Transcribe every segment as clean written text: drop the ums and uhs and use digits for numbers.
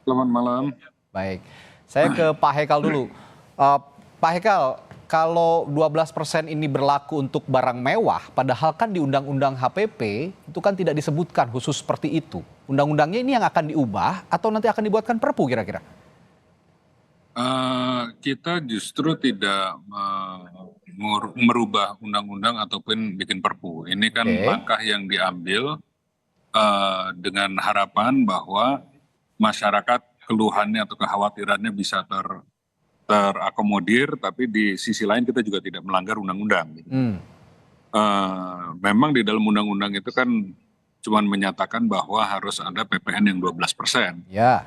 Selamat malam. Baik, saya ke Pak Hekal dulu. Eh, Pak Hekal, kalau 12% ini berlaku untuk barang mewah, padahal kan di Undang-Undang HPP itu kan tidak disebutkan khusus seperti itu. Undang-undangnya ini yang akan diubah atau nanti akan dibuatkan perpu kira-kira? Kita justru tidak merubah undang-undang ataupun bikin perpu. Ini kan Oke, langkah yang diambil dengan harapan bahwa masyarakat keluhannya atau kekhawatirannya bisa terakomodir, tapi di sisi lain kita juga tidak melanggar undang-undang. hmm, Memang di dalam undang-undang itu kan cuman menyatakan bahwa harus ada PPN yang 12%. ya,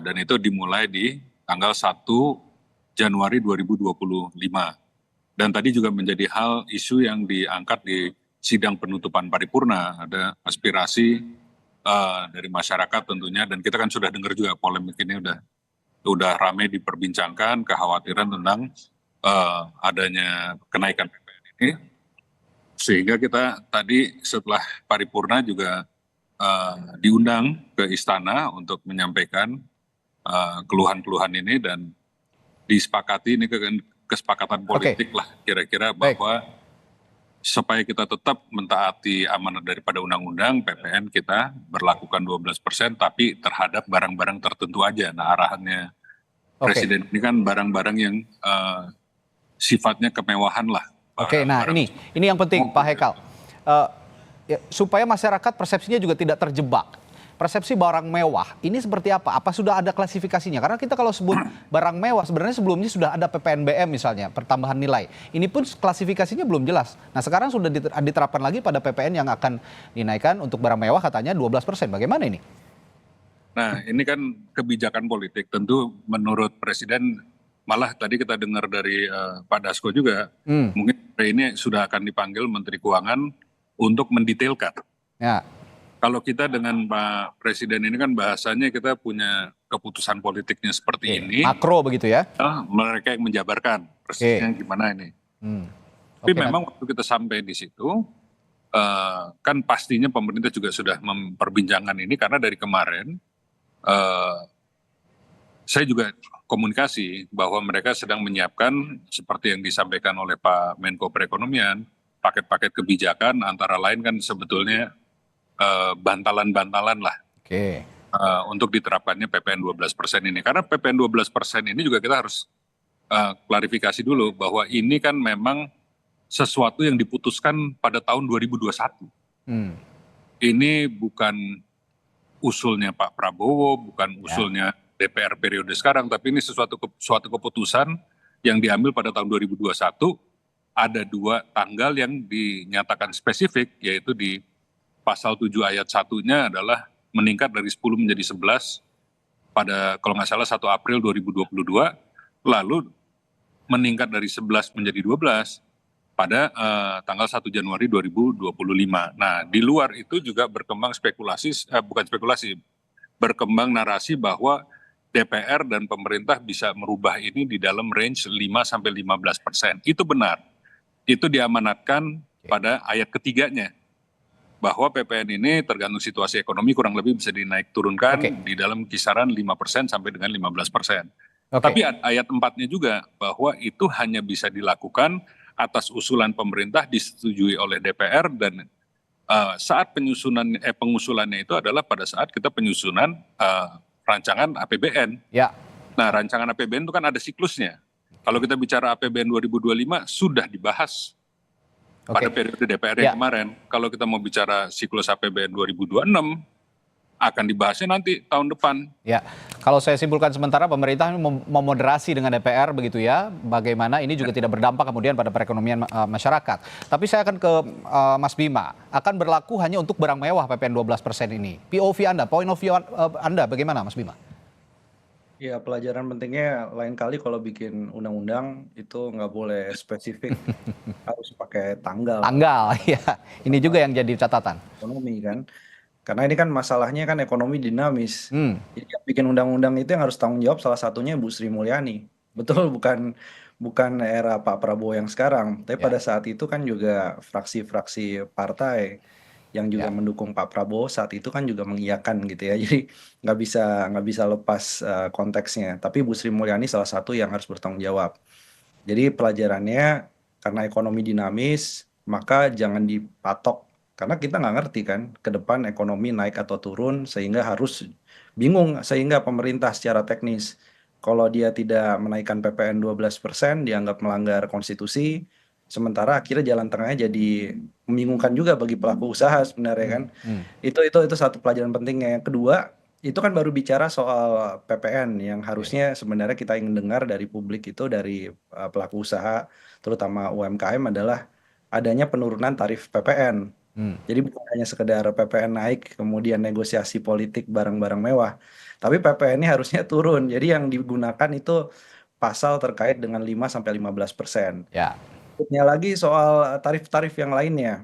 Dan itu dimulai di tanggal 1 Januari 2025. Dan tadi juga menjadi hal isu yang diangkat di sidang penutupan paripurna. Ada aspirasi dari masyarakat tentunya, dan kita kan sudah dengar juga polemik ini udah ramai diperbincangkan, kekhawatiran tentang adanya kenaikan PPN ini. Sehingga kita tadi setelah paripurna juga diundang ke istana untuk menyampaikan keluhan-keluhan ini, dan disepakati ini kesepakatan oke, politik lah kira-kira, baik. bahwa supaya kita tetap mentaati amanat daripada undang-undang, PPN kita berlakukan 12%, tapi terhadap barang-barang tertentu aja. Nah, arahannya Oke, Presiden ini kan barang-barang yang sifatnya kemewahan lah. oke. Nah, Barang ini yang penting, Pak Hekal. Eh, supaya masyarakat persepsinya juga tidak terjebak. Persepsi barang mewah ini seperti apa? Apa sudah ada klasifikasinya? Karena kita kalau sebut barang mewah sebenarnya sebelumnya sudah ada PPNBM misalnya, pertambahan nilai. Ini pun klasifikasinya belum jelas. Nah, sekarang sudah diterapkan lagi pada PPN yang akan dinaikkan untuk barang mewah katanya 12%. Bagaimana ini? Nah, ini kan kebijakan politik. Tentu menurut Presiden, malah tadi kita dengar dari Pak Dasko juga, Hmm, mungkin hari ini sudah akan dipanggil Menteri Keuangan untuk mendetailkan. ya, Kalau kita dengan Pak Presiden ini kan bahasanya kita punya keputusan politiknya seperti oke. ini, Makro begitu ya? mereka yang menjabarkan Oke. persisnya gimana ini. Hmm, Tapi oke, memang waktu kita sampai di situ, kan pastinya pemerintah juga sudah memperbincangkan ini, karena dari kemarin eh, saya juga komunikasi bahwa mereka sedang menyiapkan seperti yang disampaikan oleh Pak Menko Perekonomian, paket-paket kebijakan, antara lain kan sebetulnya bantalan-bantalan lah oke. untuk diterapkannya PPN 12% ini. Karena PPN 12% ini juga kita harus klarifikasi dulu bahwa ini kan memang sesuatu yang diputuskan pada tahun 2021. Hmm, Ini bukan usulnya Pak Prabowo, bukan ya, usulnya DPR periode sekarang, tapi ini suatu keputusan yang diambil pada tahun 2021. Ada dua tanggal yang dinyatakan spesifik, yaitu di pasal 7 ayat 1-nya adalah meningkat dari 10 menjadi 11 pada kalau nggak salah 1 April 2022, lalu meningkat dari 11 menjadi 12 pada tanggal 1 Januari 2025. Nah, di luar itu juga berkembang spekulasi, bukan spekulasi, berkembang narasi bahwa DPR dan pemerintah bisa merubah ini di dalam range 5-15%. Itu benar. Itu diamanatkan oke. pada ayat ketiganya, bahwa PPN ini tergantung situasi ekonomi kurang lebih bisa dinaik Oke, turunkan di dalam kisaran 5% sampai dengan 15%. oke. Tapi ayat 4-nya juga bahwa itu hanya bisa dilakukan atas usulan pemerintah, disetujui oleh DPR, dan saat pengusulannya itu adalah pada saat kita penyusunan rancangan APBN. Ya, Nah, rancangan APBN itu kan ada siklusnya. Kalau kita bicara APBN 2025 sudah dibahas pada oke. periode DPR yang Ya, kemarin. Kalau kita mau bicara siklus APBN 2026, akan dibahasnya nanti tahun depan. ya. Kalau saya simpulkan sementara pemerintah memoderasi dengan DPR begitu ya. Bagaimana ini juga tidak berdampak kemudian pada perekonomian masyarakat. Tapi saya akan ke Mas Bima. Akan berlaku hanya untuk barang mewah PPN 12% ini. POV Anda, point of view Anda bagaimana Mas Bima? Ya, pelajaran pentingnya lain kali kalau bikin undang-undang itu nggak boleh spesifik, harus pakai tanggal Tanggal, ya. Ini juga sama yang jadi catatan. ekonomi kan. Karena ini kan masalahnya kan ekonomi dinamis. Hmm, Jadi yang bikin undang-undang itu yang harus tanggung jawab salah satunya Bu Sri Mulyani. Betul, bukan era Pak Prabowo yang sekarang, tapi ya. pada saat itu kan juga fraksi-fraksi partai yang juga Ya. mendukung Pak Prabowo saat itu kan juga mengiyakan gitu ya. Jadi nggak bisa lepas konteksnya. Tapi Bu Sri Mulyani salah satu yang harus bertanggung jawab. Jadi pelajarannya karena ekonomi dinamis, maka jangan dipatok. Karena kita nggak ngerti kan ke depan ekonomi naik atau turun sehingga harus bingung sehingga pemerintah secara teknis kalau dia tidak menaikkan PPN 12% dianggap melanggar konstitusi, sementara akhirnya jalan tengahnya jadi membingungkan juga bagi pelaku usaha sebenarnya kan. Hmm. Itu satu pelajaran pentingnya. Yang kedua, itu kan baru bicara soal PPN yang Oke. harusnya sebenarnya kita ingin dengar dari publik itu dari pelaku usaha terutama UMKM adalah adanya penurunan tarif PPN. Hmm. Jadi bukan hanya sekedar PPN naik kemudian negosiasi politik barang-barang mewah, tapi PPN-nya harusnya turun. Jadi yang digunakan itu pasal terkait dengan 5-15%. Ya. Berikutnya lagi soal tarif-tarif yang lainnya.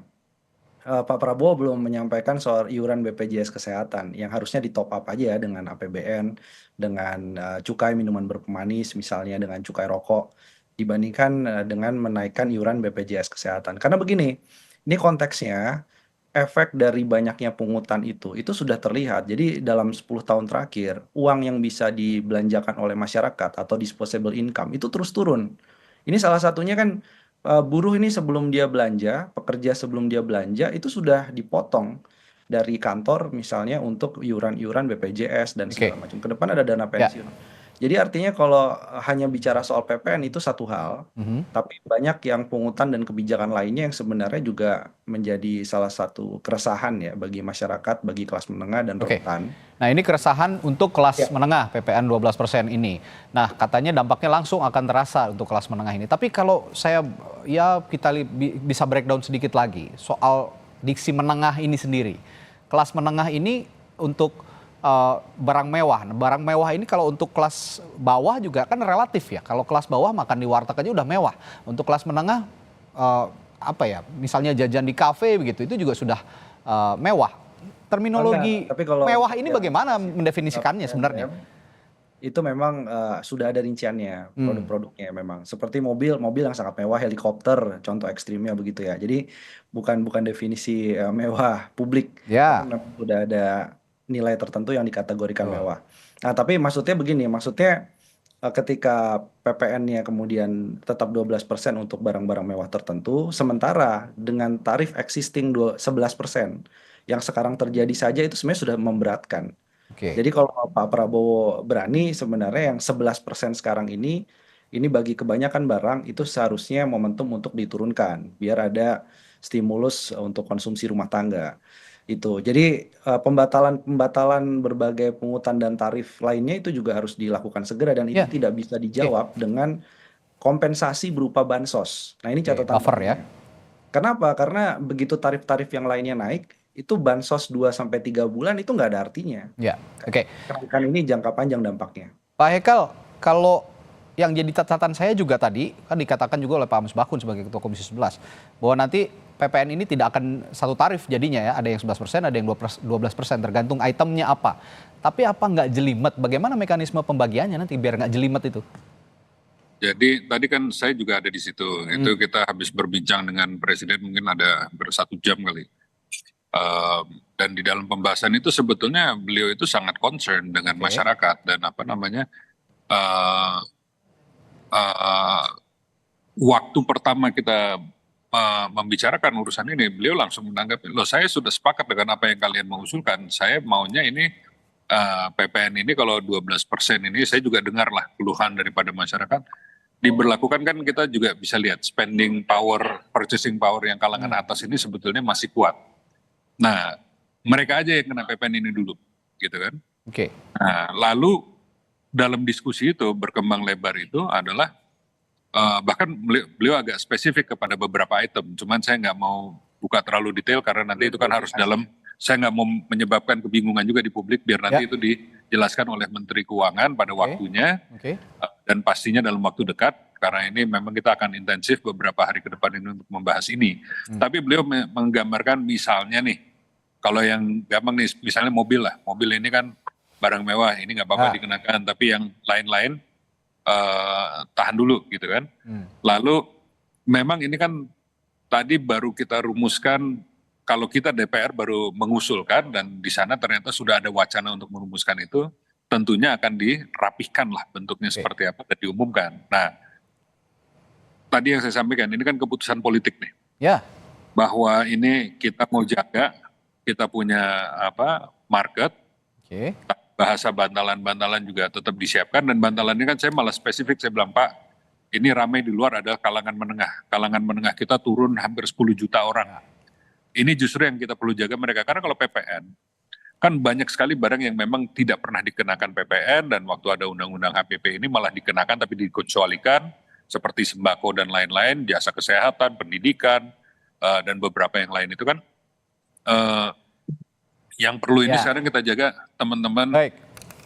Pak Prabowo belum menyampaikan soal iuran BPJS Kesehatan yang harusnya di-top up aja dengan APBN, dengan cukai minuman berpemanis misalnya, dengan cukai rokok, dibandingkan dengan menaikkan iuran BPJS Kesehatan. Karena begini, ini konteksnya efek dari banyaknya pungutan itu sudah terlihat. Jadi dalam 10 tahun terakhir, uang yang bisa dibelanjakan oleh masyarakat atau disposable income itu terus turun. Ini salah satunya kan buruh ini sebelum dia belanja, pekerja sebelum dia belanja itu sudah dipotong dari kantor misalnya untuk iuran-iuran BPJS dan Oke. segala macam. Ke depan ada dana Ya. pensiun. Jadi artinya kalau hanya bicara soal PPN itu satu hal, Mhm. tapi banyak yang pungutan dan kebijakan lainnya yang sebenarnya juga menjadi salah satu keresahan ya bagi masyarakat, bagi kelas menengah dan Oke. rentan. Nah, ini keresahan untuk kelas Ya, menengah PPN 12% ini. Nah, katanya dampaknya langsung akan terasa untuk kelas menengah ini. Tapi kalau saya kita bisa breakdown sedikit lagi soal diksi menengah ini sendiri. Kelas menengah ini untuk barang mewah. Nah, barang mewah ini kalau untuk kelas bawah juga kan relatif ya. Kalau kelas bawah makan di warteg aja udah mewah. Untuk kelas menengah apa ya? Misalnya jajan di kafe begitu itu juga sudah mewah. enggak, Terminologi tapi kalau mewah untuk ini yang bagaimana spesifik mendefinisikannya sebenarnya? PNBM itu memang sudah ada rinciannya Hmm. produk-produknya memang. Seperti mobil, mobil yang sangat mewah, helikopter, contoh ekstrimnya begitu ya. Jadi bukan bukan definisi mewah publik, tapi Ya, memang sudah ada nilai tertentu yang dikategorikan betul. mewah. Nah, tapi maksudnya begini, maksudnya ketika PPN-nya kemudian tetap 12% untuk barang-barang mewah tertentu, sementara dengan tarif existing 11% yang sekarang terjadi saja itu sebenarnya sudah memberatkan. Oke. Jadi kalau Pak Prabowo berani sebenarnya yang 11% sekarang ini bagi kebanyakan barang itu seharusnya momentum untuk diturunkan biar ada stimulus untuk konsumsi rumah tangga. Itu. Jadi pembatalan berbagai pungutan dan tarif lainnya itu juga harus dilakukan segera dan itu Ya, tidak bisa oke. dijawab dengan kompensasi berupa bansos. Nah, ini Oke, catatan buffer ya. pentingnya. Kenapa? Karena begitu tarif-tarif yang lainnya naik, itu bansos 2 sampai 3 bulan itu nggak ada artinya. Ya, oke. Kenaikan ini jangka panjang dampaknya. Pak Hekal, kalau yang jadi catatan saya juga tadi, kan dikatakan juga oleh Pak Misbahkun sebagai Ketua Komisi 11, bahwa nanti PPN ini tidak akan satu tarif jadinya ya, ada yang 11%, ada yang 12%, tergantung itemnya apa. Tapi apa nggak jelimet? Bagaimana mekanisme pembagiannya nanti biar nggak jelimet itu? Jadi tadi kan saya juga ada di situ. Itu kita habis berbincang dengan Presiden mungkin ada ber1 jam kali. Dan di dalam pembahasan itu sebetulnya beliau itu sangat concern dengan Oke. masyarakat dan apa namanya uh, uh, waktu pertama kita membicarakan urusan ini, beliau langsung menanggapi, loh saya sudah sepakat dengan apa yang kalian mengusulkan. Saya maunya ini PPN ini kalau 12% ini saya juga dengarlah keluhan daripada masyarakat. Diberlakukan kan kita juga bisa lihat spending power, purchasing power yang kalangan atas ini sebetulnya masih kuat. Nah, mereka aja yang kena PPN ini dulu, gitu kan. Oke. Nah, lalu dalam diskusi itu berkembang lebar itu adalah bahkan beliau agak spesifik kepada beberapa item. Cuman saya nggak mau buka terlalu detail karena nanti itu kan harus dalam. Saya nggak mau menyebabkan kebingungan juga di publik biar nanti Ya. itu dijelaskan oleh Menteri Keuangan pada waktunya Oke. dan pastinya dalam waktu dekat karena ini memang kita akan intensif beberapa hari ke depan ini untuk membahas ini. Tapi beliau menggambarkan misalnya nih, kalau yang gampang nih, misalnya mobil lah, mobil ini kan barang mewah, ini nggak apa-apa dikenakan, tapi yang lain-lain tahan dulu gitu kan. Lalu memang ini kan tadi baru kita rumuskan kalau kita DPR baru mengusulkan dan di sana ternyata sudah ada wacana untuk merumuskan itu, tentunya akan dirapihkan lah bentuknya Oke. seperti apa dan diumumkan. Nah, tadi yang saya sampaikan ini kan keputusan politik nih, Ya, bahwa ini kita mau jaga, kita punya market, oke. bahasa bantalan-bantalan juga tetap disiapkan, dan bantalan ini kan saya malah spesifik, saya bilang Pak, ini ramai di luar adalah kalangan menengah kita turun hampir 10 juta orang. Ini justru yang kita perlu jaga mereka, karena kalau PPN, kan banyak sekali barang yang memang tidak pernah dikenakan PPN, dan waktu ada undang-undang HPP ini malah dikenakan tapi dikecualikan, seperti sembako dan lain-lain, jasa kesehatan, pendidikan, dan beberapa yang lain itu kan, yang perlu ini Ya. sekarang kita jaga teman-teman Baik.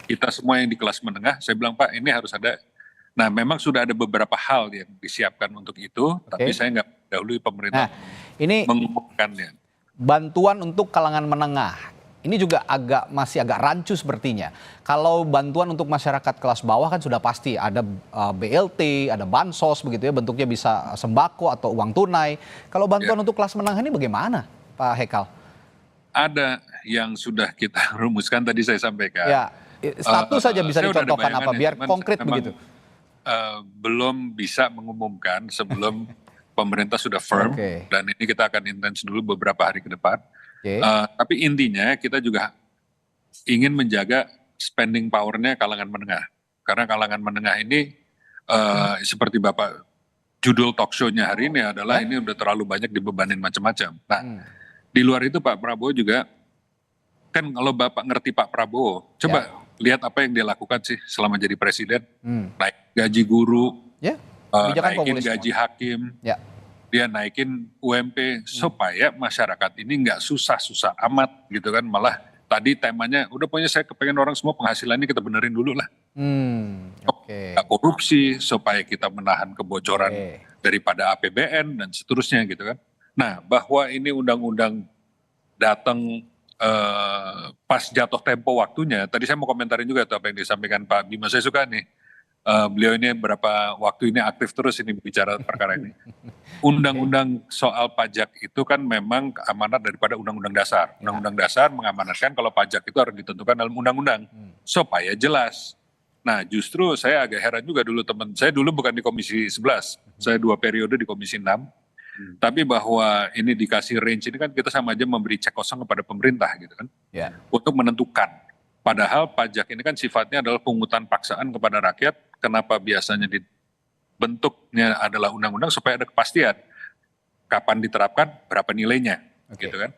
kita semua yang di kelas menengah. Saya bilang Pak, ini harus ada. Nah, memang sudah ada beberapa hal yang disiapkan untuk itu, tapi saya nggak dahului Nah, pemerintah ini mengumumkannya. bantuan untuk kalangan menengah. Ini juga masih agak rancu sepertinya. Kalau bantuan untuk masyarakat kelas bawah kan sudah pasti ada BLT, ada bansos begitu ya, bentuknya bisa sembako atau uang tunai. Kalau bantuan untuk kelas menengah ini bagaimana, Pak Hekal? Ada yang sudah kita rumuskan tadi saya sampaikan. Ya, satu saja bisa Saya udah ada dicontohkan apa bayangannya, biar cuman konkret memang, begitu. belum bisa mengumumkan sebelum pemerintah sudah firm, Oke. dan ini kita akan intens dulu beberapa hari ke depan. Oke. Tapi intinya kita juga ingin menjaga spending power-nya kalangan menengah. Karena kalangan menengah ini seperti Bapak judul talk show-nya hari ini adalah ini udah terlalu banyak dibebanin macam-macam. Nah, di luar itu Pak Prabowo juga, kan kalau Bapak ngerti Pak Prabowo, coba lihat apa yang dia lakukan sih selama jadi presiden. Naik gaji guru, Ya, kebijakan naikin populis gaji semua. hakim, Ya, dia naikin UMP supaya masyarakat ini nggak susah-susah amat gitu kan. Malah tadi temanya udah pokoknya saya kepengen orang semua penghasilannya kita benerin dulu lah. oke. Nggak korupsi, supaya kita menahan kebocoran Oke. daripada APBN dan seterusnya gitu kan. Nah, bahwa ini undang-undang datang pas jatuh tempo waktunya, tadi saya mau komentarin juga tuh apa yang disampaikan Pak Bima, saya suka nih. Beliau ini berapa waktu ini aktif terus ini bicara perkara ini. Undang-undang soal pajak itu kan memang amanat daripada Undang-Undang Dasar. Undang-Undang Dasar mengamanatkan kalau pajak itu harus ditentukan dalam undang-undang supaya jelas. Nah, justru saya agak heran juga dulu teman saya dulu bukan di Komisi 11, saya 2 periode di Komisi 6. Tapi bahwa ini dikasih range ini kan kita sama aja memberi cek kosong kepada pemerintah gitu kan, Ya. untuk menentukan. Padahal pajak ini kan sifatnya adalah pungutan paksaan kepada rakyat. Kenapa biasanya dibentuknya adalah undang-undang supaya ada kepastian kapan diterapkan, berapa nilainya, gitu kan.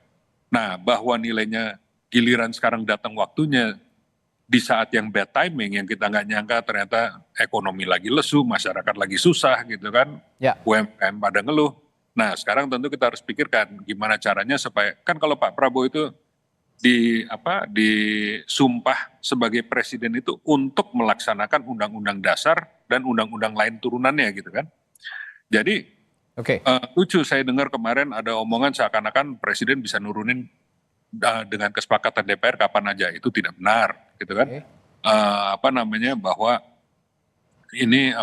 Nah, bahwa nilainya giliran sekarang datang waktunya di saat yang bad timing, yang kita nggak nyangka ternyata ekonomi lagi lesu, masyarakat lagi susah gitu kan, Ya. UMKM pada ngeluh. Nah, sekarang tentu kita harus pikirkan gimana caranya supaya, kan kalau Pak Prabowo itu disumpah sebagai presiden itu untuk melaksanakan undang-undang dasar dan undang-undang lain turunannya gitu kan. Jadi Oke. lucu saya dengar kemarin ada omongan seakan-akan presiden bisa nurunin dengan kesepakatan DPR kapan aja, itu tidak benar gitu kan. Bahwa ini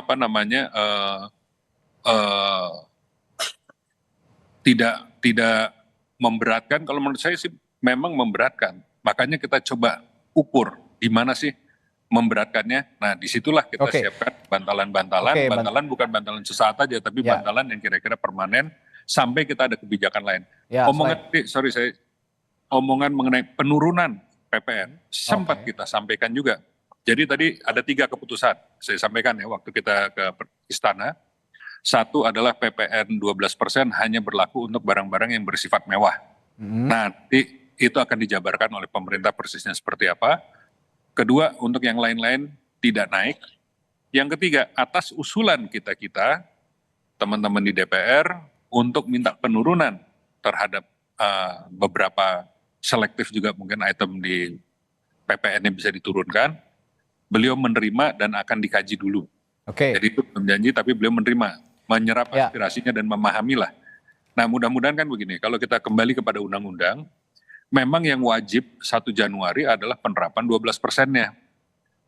tidak memberatkan. Kalau menurut saya sih memang memberatkan. Makanya kita coba ukur di mana sih memberatkannya. Nah, disitulah kita siapkan bantalan-bantalan. Bantalan bukan bantalan sesaat aja, tapi bantalan yang kira-kira permanen sampai kita ada kebijakan lain. Omongan mengenai penurunan PPN sempat kita sampaikan juga. Jadi tadi ada 3 keputusan saya sampaikan ya waktu kita ke istana. Satu adalah PPN 12% hanya berlaku untuk barang-barang yang bersifat mewah. Nanti itu akan dijabarkan oleh pemerintah persisnya seperti apa. Kedua, untuk yang lain-lain tidak naik. Yang ketiga, atas usulan kita teman-teman di DPR untuk minta penurunan terhadap beberapa selektif juga mungkin item di PPN yang bisa diturunkan, beliau menerima dan akan dikaji dulu. Jadi itu belum janji tapi beliau menerima, menyerap aspirasinya dan memahamilah. Nah, mudah-mudahan kan begini, kalau kita kembali kepada undang-undang, memang yang wajib 1 Januari adalah penerapan 12%-nya.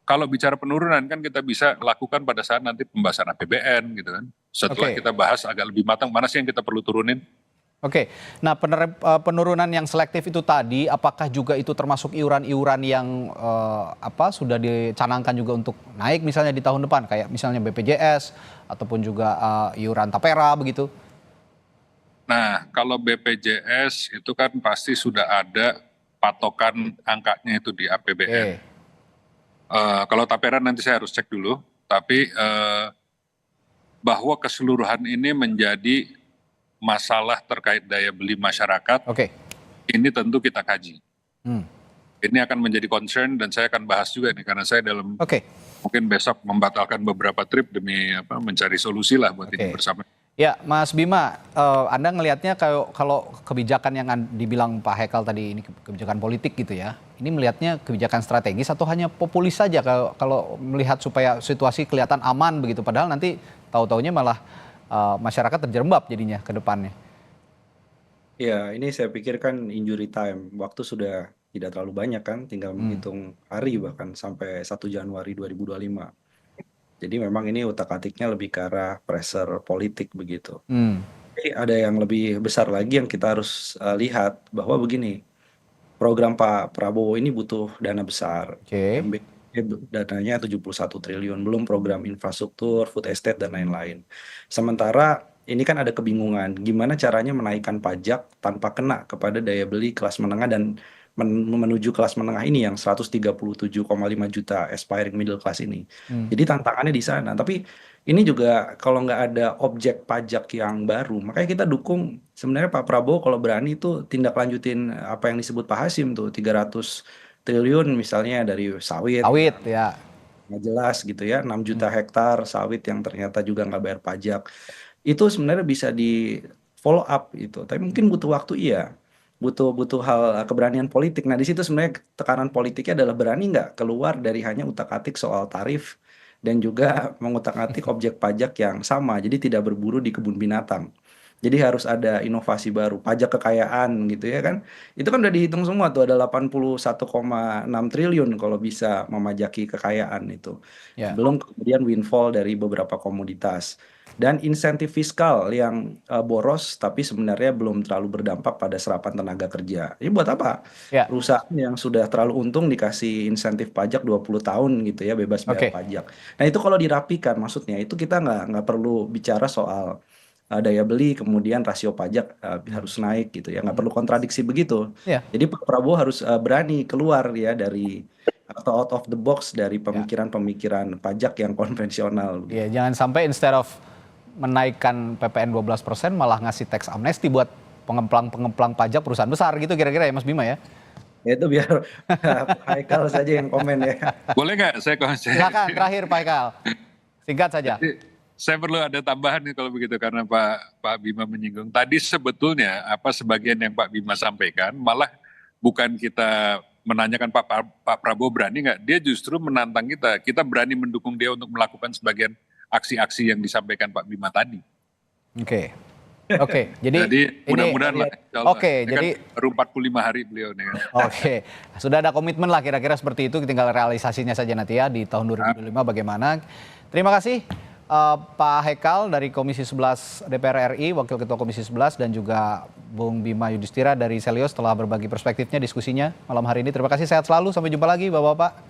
Kalau bicara penurunan kan kita bisa lakukan pada saat nanti pembahasan APBN gitu kan. Setelah kita bahas agak lebih matang, mana sih yang kita perlu turunin. Oke, nah penurunan yang selektif itu tadi, apakah juga itu termasuk iuran-iuran yang sudah dicanangkan juga untuk naik misalnya di tahun depan, kayak misalnya BPJS ataupun juga iuran tapera begitu? Nah, kalau BPJS itu kan pasti sudah ada patokan angkanya itu di APBN. Oke, Kalau tapera nanti saya harus cek dulu, tapi bahwa keseluruhan ini menjadi masalah terkait daya beli masyarakat, oke, ini tentu kita kaji. hmm, Ini akan menjadi concern dan saya akan bahas juga nih, karena saya dalam oke. mungkin besok membatalkan beberapa trip demi mencari solusi lah buat ini Oke. bersama. Ya, Mas Bima, Anda ngelihatnya kalau kebijakan yang dibilang Pak Hekal tadi ini kebijakan politik gitu ya, ini melihatnya kebijakan strategis atau hanya populis saja kalau melihat supaya situasi kelihatan aman begitu, padahal nanti tahu-taunya malah masyarakat terjerembab jadinya ke depannya. Ya, ini saya pikir kan injury time. Waktu sudah tidak terlalu banyak kan, tinggal menghitung hari bahkan sampai 1 Januari 2025. Jadi memang ini utak-atiknya lebih ke arah pressure politik begitu. Hmm, Tapi ada yang lebih besar lagi yang kita harus lihat bahwa begini, program Pak Prabowo ini butuh dana besar. oke. Dananya 71 triliun, belum program infrastruktur, food estate, dan lain-lain. Sementara ini kan ada kebingungan, gimana caranya menaikkan pajak tanpa kena kepada daya beli kelas menengah dan menuju kelas menengah ini yang 137,5 juta aspiring middle class ini. Jadi tantangannya di sana. Tapi ini juga kalau nggak ada objek pajak yang baru, makanya kita dukung sebenarnya Pak Prabowo kalau berani itu tindak lanjutin apa yang disebut Pak Hasim tuh 300 triliun misalnya dari sawit Sawit yang ya. nggak jelas gitu ya, 6 juta hektar sawit yang ternyata juga nggak bayar pajak. Itu sebenarnya bisa di follow up itu, tapi mungkin butuh waktu iya. Butuh butuh hal keberanian politik. Nah, di situ sebenarnya tekanan politiknya adalah berani nggak keluar dari hanya utak-atik soal tarif dan juga mengutak-atik objek pajak yang sama. Jadi tidak berburu di kebun binatang. Jadi harus ada inovasi baru, pajak kekayaan gitu ya kan. Itu kan udah dihitung semua tuh ada 81,6 triliun kalau bisa memajaki kekayaan itu. Ya. Belum kemudian windfall dari beberapa komoditas. Dan insentif fiskal yang boros tapi sebenarnya belum terlalu berdampak pada serapan tenaga kerja. Ini buat apa? Ya. Perusahaan yang sudah terlalu untung dikasih insentif pajak 20 tahun gitu ya, bebas bayar Oke. pajak. Nah itu kalau dirapikan maksudnya itu kita nggak perlu bicara soal daya beli kemudian rasio pajak harus naik gitu ya, nggak perlu kontradiksi begitu. Ya. Jadi Pak Prabowo harus berani keluar ya dari atau out of the box dari Ya. pemikiran-pemikiran pajak yang konvensional Ya, gitu. jangan sampai instead of menaikkan PPN 12% malah ngasih tax amnesty buat pengemplang pajak perusahaan besar gitu kira-kira ya Mas Bima ya. Ya itu biar Pak Haikal saja yang komen ya. Boleh nggak saya Silakan terakhir Pak Hekal. Singkat saja. Saya perlu ada tambahan nih kalau begitu karena Pak Bima menyinggung. Tadi sebetulnya sebagian yang Pak Bima sampaikan malah bukan kita menanyakan Pak Prabowo berani nggak, dia justru menantang kita. Kita berani mendukung dia untuk melakukan sebagian aksi-aksi yang disampaikan Pak Bima tadi. Oke. Oke, jadi ini mudah-mudahan lah. Insya Allah. Oke, Ini jadi kan baru 45 hari beliau nih. oke, sudah ada komitmen lah kira-kira seperti itu, tinggal realisasinya saja nanti ya di tahun 2025 bagaimana. Terima kasih Pak Hekal dari Komisi 11 DPR RI, Wakil Ketua Komisi 11 dan juga Bung Bima Yudhistira dari Selios telah berbagi perspektifnya diskusinya malam hari ini. Terima kasih, sehat selalu, sampai jumpa lagi Bapak-Bapak.